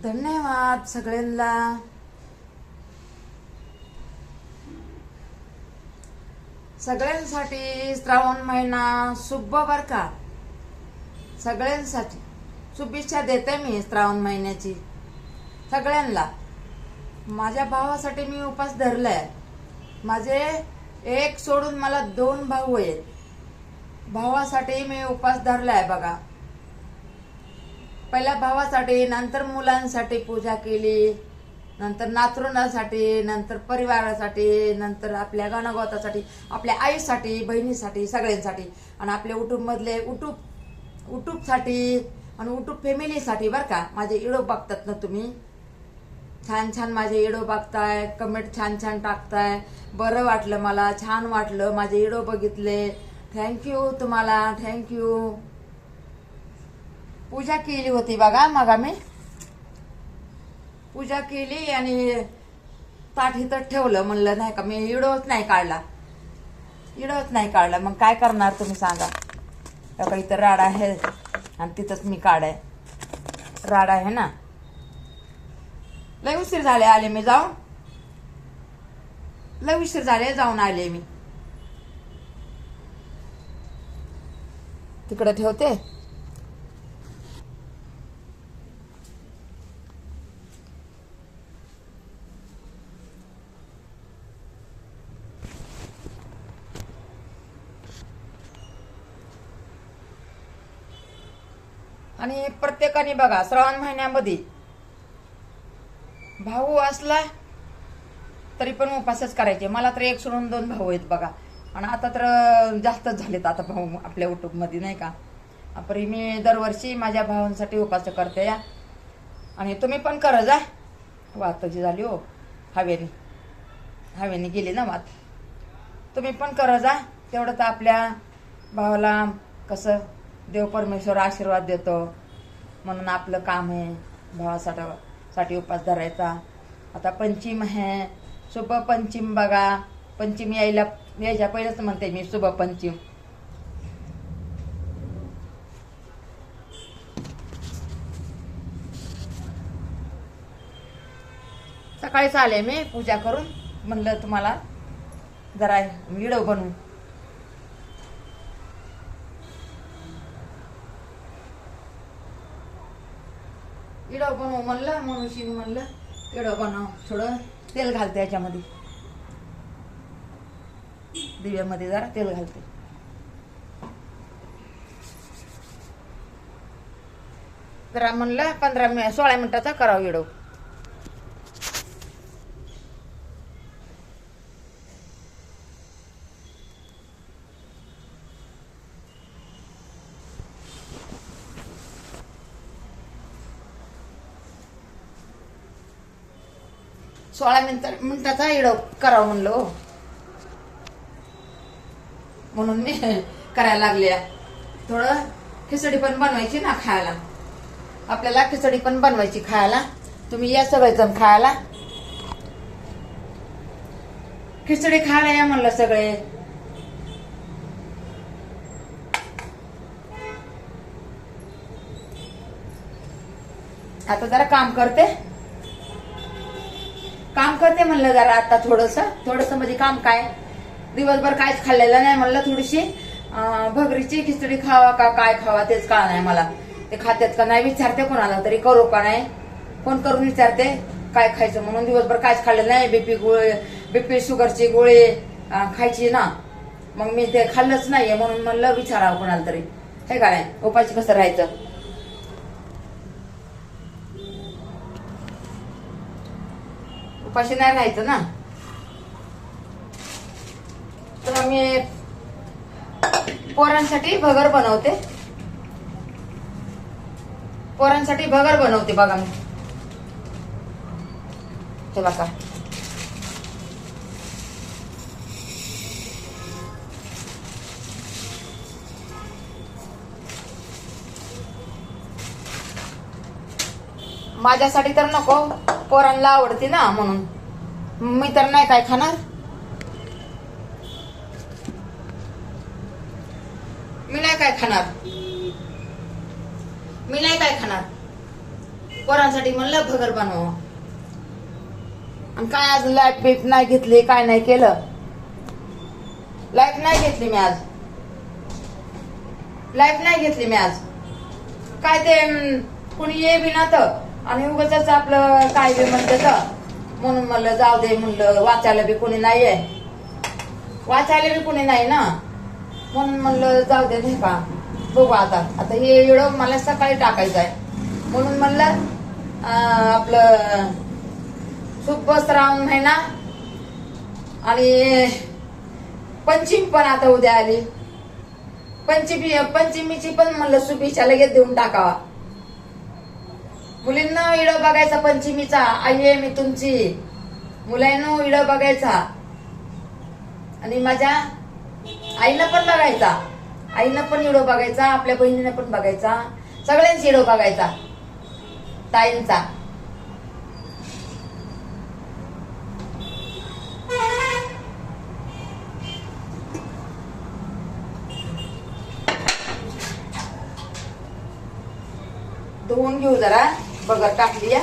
धन्यवाद सगळ्यांना. सगळ्यांसाठी श्रावण महिना शुभ बर का. सगळ्यांसाठी शुभेच्छा देते मी श्रावण महिन्याची सगळ्यांना. माझ्या भावासाठी मी उपास धरलाय. माझे एक सोडून मला 2 भाऊ आहेत. भावासाठी मी उपास धरलाय बघा. पहिल्या भावासाठी, नंतर मुलांसाठी पूजा केली, नंतर नातरुणासाठी, नंतर परिवारासाठी, नंतर आपल्या गणगोतासाठी, आपल्या आईसाठी, बहिणीसाठी, सगळ्यांसाठी आणि आपल्या उटूबमधले उटूबसाठी आणि उटूब फॅमिलीसाठी बरं का. माझे व्हिडिओ बघतात ना तुम्ही, छान छान माझे व्हिडिओ बघताय, कमेंट छान छान टाकताय. बरं वाटलं, मला छान वाटलं माझे व्हिडिओ बघितले. थँक्यू तुम्हाला, थँक्यू. पूजा केली होती बघा मग आम्ही पूजा केली आणि ताट इथं ठेवलं. म्हणलं नाही का मी व्हिडिओच नाही काढला. मग काय करणार तुम्ही सांगा. का इथं राड आहे आणि तिथंच मी काढाय. राड आहे ना. लय उशीर झाले आले मी जाऊन. लय उशीर झाले जाऊन आले मी. तिकडे ठेवते. आणि प्रत्येकाने बघा श्रावण महिन्यामध्ये भाऊ असला तरी पण उपासच करायचे. मला तर 1 सोडून 2 भाऊ आहेत बघा. आणि आता तर जास्तच झालेत आता भाऊ आपल्या युट्यूबमध्ये नाही का. आपण मी दरवर्षी माझ्या भावांसाठी उपास करते या. आणि तुम्ही पण करा जा. वाताची झाली हो, हवेने गेली ना वात. तुम्ही पण करा जा. तेवढं तर आपल्या भावाला कसं देव परमेश्वर आशीर्वाद देतो म्हणून आपलं काम आहे भावासाठी उपास धरायचा. आता पंचम आहे, शुभ पंचम बघा. पंचमी यायच्या पहिलेच म्हणते मी शुभ पंचम. सकाळीच आले मी पूजा करून. म्हणलं तुम्हाला जरा व्हिडिओ बनवू. व्हिडिओ बनवू म्हणलं म्हणून म्हणलं व्हिडिओ बनव. थोडं तेल घालते याच्यामध्ये, दिव्यामध्ये जरा तेल घालते. जरा म्हणलं 16 मिनिटाचा करावा व्हिडिओ. मिनिटाचा व्हिडिओ करावं म्हणलं म्हणून मी करायला लागले. थोडं खिचडी पण बनवायची ना खायला. आपल्याला खिचडी पण बनवायची खायला. तुम्ही या सगळेजण खायला. खिचडी खायला या म्हणलं सगळे. आता जरा काम करते म्हणलं जरा. आता थोडस म्हणजे काम काय, दिवसभर काहीच खाल्लेलं नाही. म्हणलं थोडीशी भगरीची खिचडी खावा का काय खावा तेच कळा नाही मला. ते खात्यात का नाही विचारते कोणाला तरी, करू का नाही फोन करून विचारते काय खायचं म्हणून. दिवसभर काहीच खाल्लेलं नाही. बीपी शुगरची गोळी खायची ना. मग मी ते खाल्लंच नाहीये म्हणून म्हणलं विचारावं कोणाला तरी. हे का नाही उपाशी कसं राहायचं. उपाशी नाही राहायचं ना. तर मी पोरांसाठी भगर बनवते. बघा मी. ते बघा माझ्यासाठी तर नको, पोरांना आवडते ना म्हणून. मी तर नाही काय खाणार. मी नाही काय खाणार. पोरांसाठी म्हणलं भगर बनवावं. आणि काय आज लाईट बीट नाही घेतली, काय नाही केलं. लाईट नाही घेतली मी आज. लाईट नाही घेतली मी आज. काय ते कुणी ये बी ना तर आणि उगाच आपलं काय बी म्हणतं म्हणून म्हणलं जाऊ दे. म्हणलं वाचायला बी कोणी नाहीये, वाचायला बी कोणी नाही ना, म्हणून म्हणलं जाऊ दे. नाही का बघू आता. आता हे व्हिडिओ मला सकाळी टाकायचं आहे म्हणून म्हणलं आपलं शुभ श्रावण महिना आणि पंचमी पण आता उद्या आली. पंचमीची पण म्हणलं शुभेच्छा लगेच देऊन टाकावा. मुलींना व्हिडिओ बघायचा पंचमीचा. आई आहे मी तुमची. मुलांनो व्हिडिओ बघायचा आणि माझ्या आईनं पण बघायचा. आईनं पण व्हिडिओ बघायचा, आपल्या बहिणीनं पण बघायचा, सगळ्यांची व्हिडिओ बघायचा, ताईंचा. धुवून घेऊ जरा. बगर टाकली या,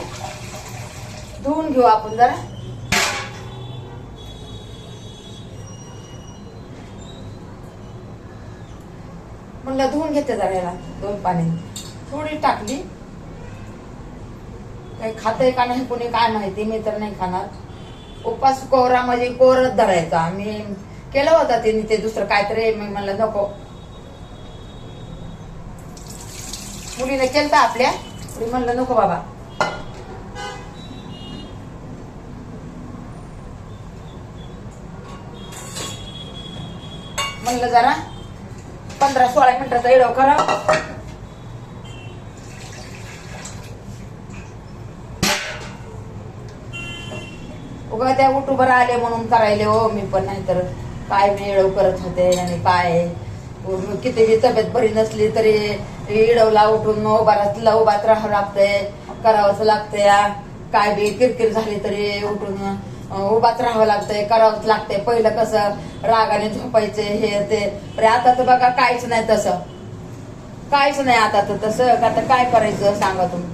धुवून घेऊ आपण जरा. म्हणलं धुवून घेते जरा याला 2 पाणी. थोडी टाकली. काही खातंय का नाही कोणी काय माहिती, मी तर नाही खाणार. उपास कोरा म्हणजे कोरच धरायचा. मी केलं होता ते दुसरं काहीतरी. मी म्हणलं नको. मुलीने केलता आपल्या, म्हणलं नको बाबा. म्हणलं जरा 15-16 मिनिटाचा व्हिडिओ करा. उगा त्या युट्यूबर आले म्हणून करायले हो. मी पण नाही तर काय मी व्हिडिओ करत होते. आणि काय किती बी तब्येत बरी नसली तरी इडवला उठून उभारात राहावं लागतंय, करावंच लागतंय. काय बी किरकिर झाली तरी उठून उभाच राहावं लागतंय, करावंच लागतंय. पहिलं कसं रागाने झोपायचे हे ते. आता तर बघा काहीच नाही तसं, काहीच नाही आता तर तसं. आता काय करायचं सांगा तुम्ही.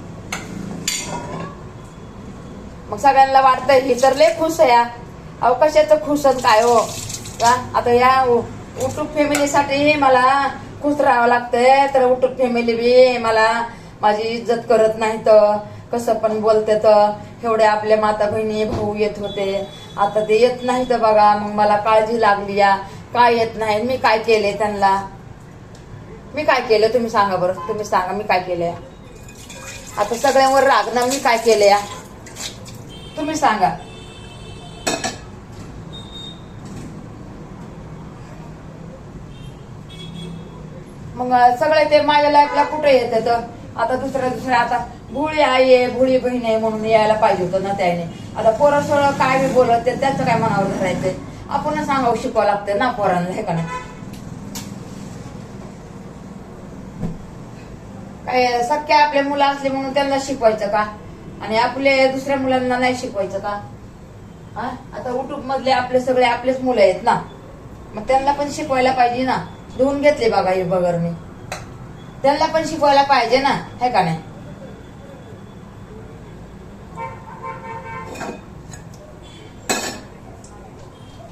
मग सगळ्यांना वाटतंय ही तर लय खुश आहे. अहो कशाचं खुश काय हो का. आता या युट्यूब फॅमिलीसाठी मला खुश राहावं लागतंय. तर युट्यूब फॅमिली बी मला माझी इज्जत करत नाही. तर कसं पण बोलते. तर एवढे आपल्या माता बहिणी भाऊ येत होते, आता ते येत नाही. तर बघा मग मला काळजी लागली या. काय येत नाही, मी काय केले त्यांना. मी काय केलं तुम्ही सांगा बरं. तुम्ही सांगा मी काय केलंय. आता सगळ्यांवर रागणं मी काय केलं या तुम्ही सांगा. मग सगळे ते माझ्या लाईफला कुठे येते. तर आता दुसऱ्या आता भुळी आई आहे, भुळी बहीण आहे म्हणून यायला पाहिजे होतं ना त्याने. आता पोरं सोळं काय बी बोलत ते त्यांचं काय मनावर धरायचंय. आपण सांगावं शिकवावं लागतंय ना पोरांना, हे का नाही. काय सख्या आपले मुलं असले म्हणून त्यांना शिकवायचं का आणि आपले दुसऱ्या मुलांना नाही शिकवायचं का. आता युट्यूब मधले आपले सगळे आपलेच मुलं आहेत ना, मग त्यांना पण शिकवायला पाहिजे ना. धुवून घेतले बघा हे बगर मी. त्यांना पण शिकवायला पाहिजे ना, हे का नाही.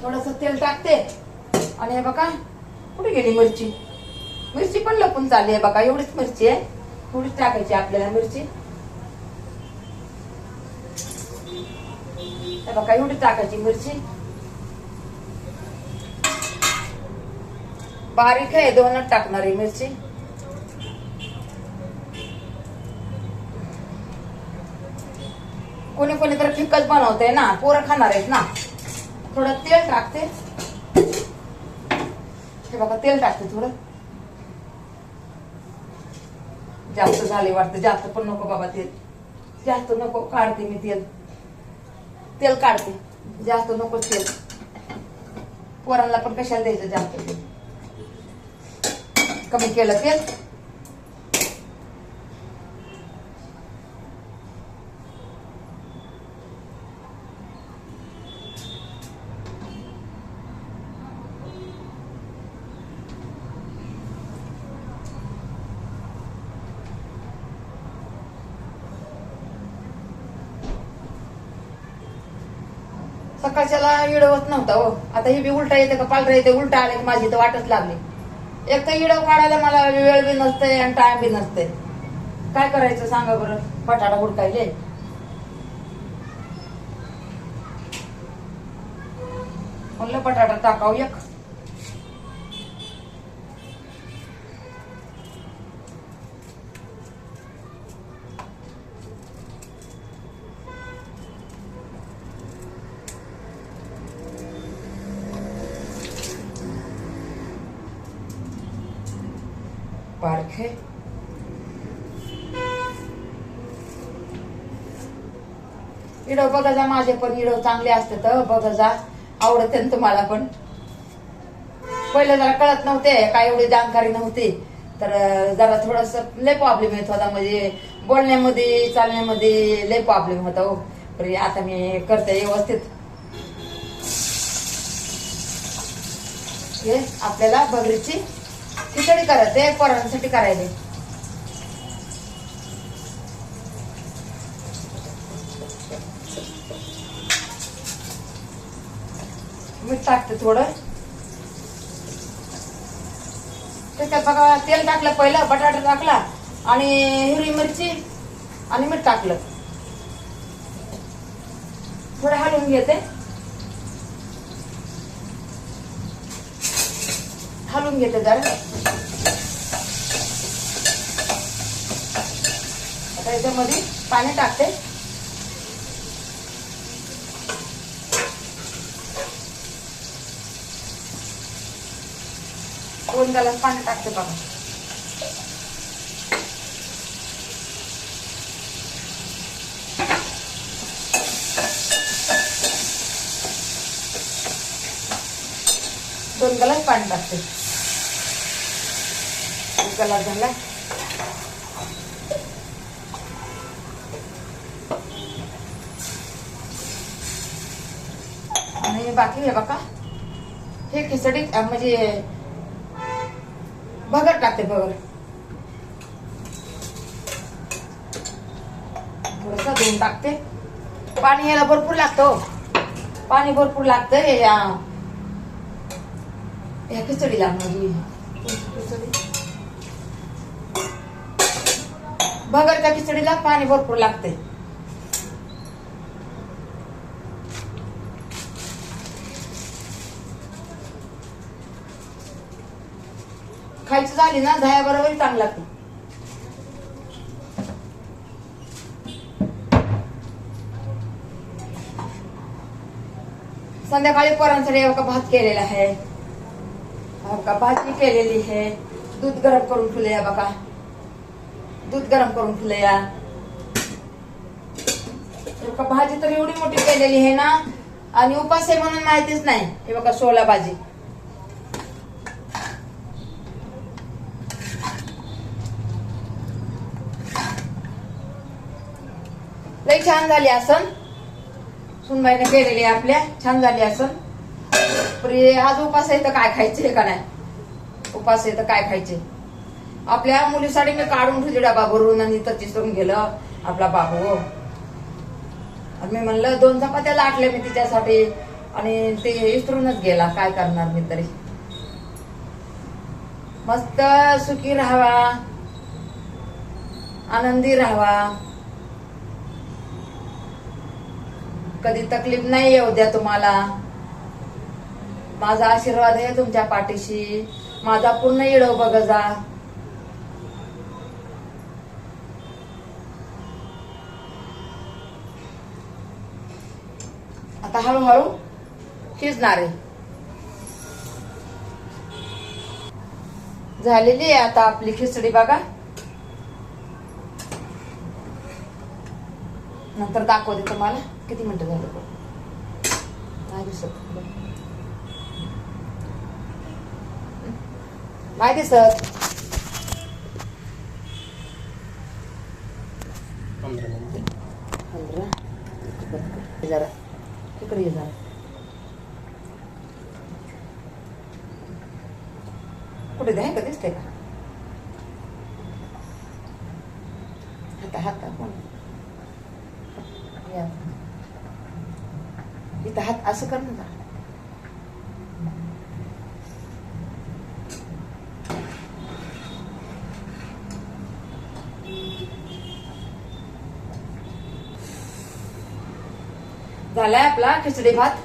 थोडस तेल टाकते आणि हे बघा कुठे गेली मिरची. मिरची पण लपून चालली आहे बघा. एवढीच मिरची आहे, थोडीच टाकायची आपल्याला मिरची. बघा एवढी टाकायची मिरची. बारीक आहे, 2च टाकणार आहे मिरची. कोणी कोणी तर फिकच बनवते ना, पोरं खाणार आहेत ना. थोडं तेल टाकते. हे बघा तेल टाकते थोडं. जास्त झाले वाटतं. जास्त पण नको बाबा तेल, जास्त नको. काढते मी तेल काढते. जास्त नको तेल. पोरांना पण कशाला द्यायचं जास्त तेल. कमी केलं तेल. सकाळच्याला इडवत नव्हता हो. आता हे बी उलटा येते का पालटा येते, उलटा आले की माझी तर वाटच लागली. एक तर इडव काढायला मला वेळ बी नसते आणि टाइम बी नसते. काय करायचं सांगा बरं. बटाटा हुडकायले म्हणलं, बटाटा टाकाव एक. पारखे इडव बघा जा, माझे पण इडव चांगले असते तर बघा जा, आवडते ना तुम्हाला पण. पहिले जरा कळत नव्हते, काय एवढी जानकारी नव्हती, तर जरा थोडस लय प्रॉब्लेम येत होता, म्हणजे बोलण्यामध्ये चालण्यामध्ये लय प्रॉब्लेम होता हो. पण आता मी करते व्यवस्थित. हे आपल्याला भगरीची खिचडी करायचे, पोरांसाठी करायचे. मीठ टाकते थोडं. त्याच्यात बघा तेल टाकलं, पहिलं बटाटा टाकला आणि हिरवी मिरची आणि मीठ टाकलं. थोडं हलवून घेते, हलवून घेते जरा. आता याच्यामध्ये पाणी टाकते. दोन ग्लास पाणी टाकते बघा. दोन ग्लास पाणी टाकते. एक ग्लास झाला. आणि बाकी हे बघा, हे खिचडी म्हणजे भगर टाकते. भगर थोडस धुवून टाकते. पाणी याला भरपूर लागतं, पाणी भरपूर लागतं या खिचडीला. म्हणजे भगरच्या खिचडीला पाणी भरपूर लागते. खायची झाली ना दह्या बरोबर चांगलं लागतं. संध्याकाळी पोरांसाठी भात केलेला आहे, भाजी केलेली आहे. दूध गरम करून ठेवले या बघा, दूध गरम करून ठेवले या. भाजी तर एवढी मोठी केलेली आहे ना, आणि उपास आहे म्हणून माहितीच नाही. हे बघा सोला भाजी. लई छान झाली असन, सुनबाईने केलेली आपल्या छान झाली असन. आज उपास आहे तर काय खायचे का नाही, उपास आहे तर काय खायचे. आपल्या मुलीसाठी मी काढून ठेवली डबा भरून आणि तर चिसरून गेलं आपला बाबू. मी म्हणलं 2 चपात्या लाटल्या मी तिच्यासाठी आणि ते विसरूनच गेला. काय करणार मी तरी. मस्त सुखी राहावा, आनंदी राहावा, कधी तकलीफ नाही येऊ द्या तुम्हाला. माझा आशीर्वाद आहे तुमच्या पाठीशी. माझा पूर्ण इडव बघ जा. आता हळूहळू शिजणार आहे. झालेली आहे आता आपली खिचडी बघा. नंतर दाखवते तुम्हाला किती मिनिटं झालं. नाही दिसत, नाही दिसत. 15 जरा तिकडे ये जरा. कुठे द्या का दिसते का. हाता हाता कोण इथं हात असं कर ना. झालाय आपला खिचडी भात.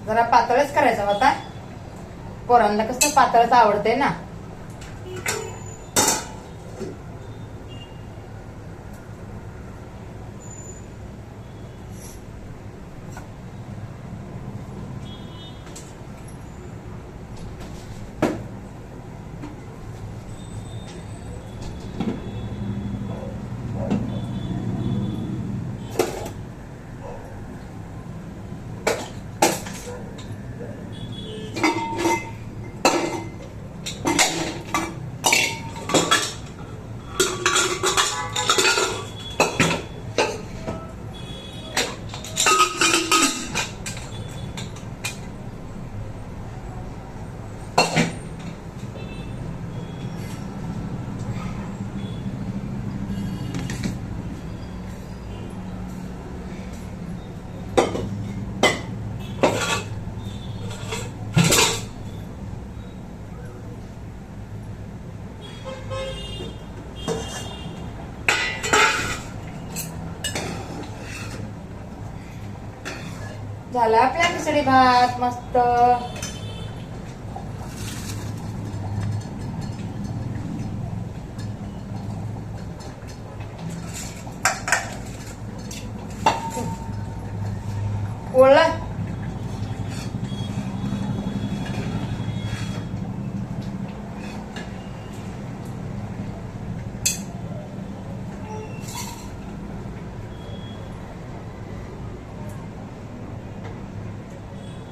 जरा पातळच करायचा होता, पोरांना कसं पातळच आवडते ना. झाला आपला खिचडी भात मस्त. ओळला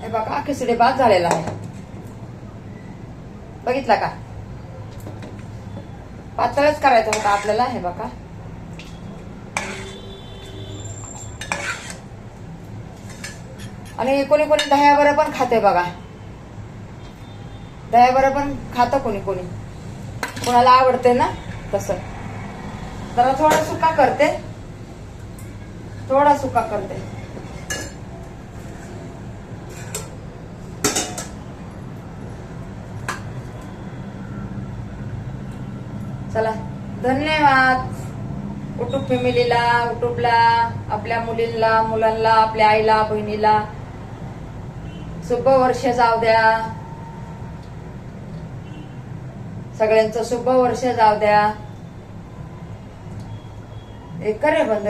हे बघा खिचडी भात झालेला आहे. बघितला का? पातळच करायचं होतं आपल्याला. हे बघा आणि कोणी कोणी दह्यावर पण खाते बघा. दह्यावर पण खातं कोणी कोणी, कोणाला आवडते ना तसं. जरा थोडा सुका करते, थोडा सुका करते. चला धन्यवाद युट्यूब फॅमिलीला, युट्यूबला, आपल्या मुलींना, मुलांना, आपल्या आईला, बहिणीला शुभ वर्ष जाऊ द्या. सगळ्यांचं शुभ वर्ष जाऊ द्या. एक करे बंद.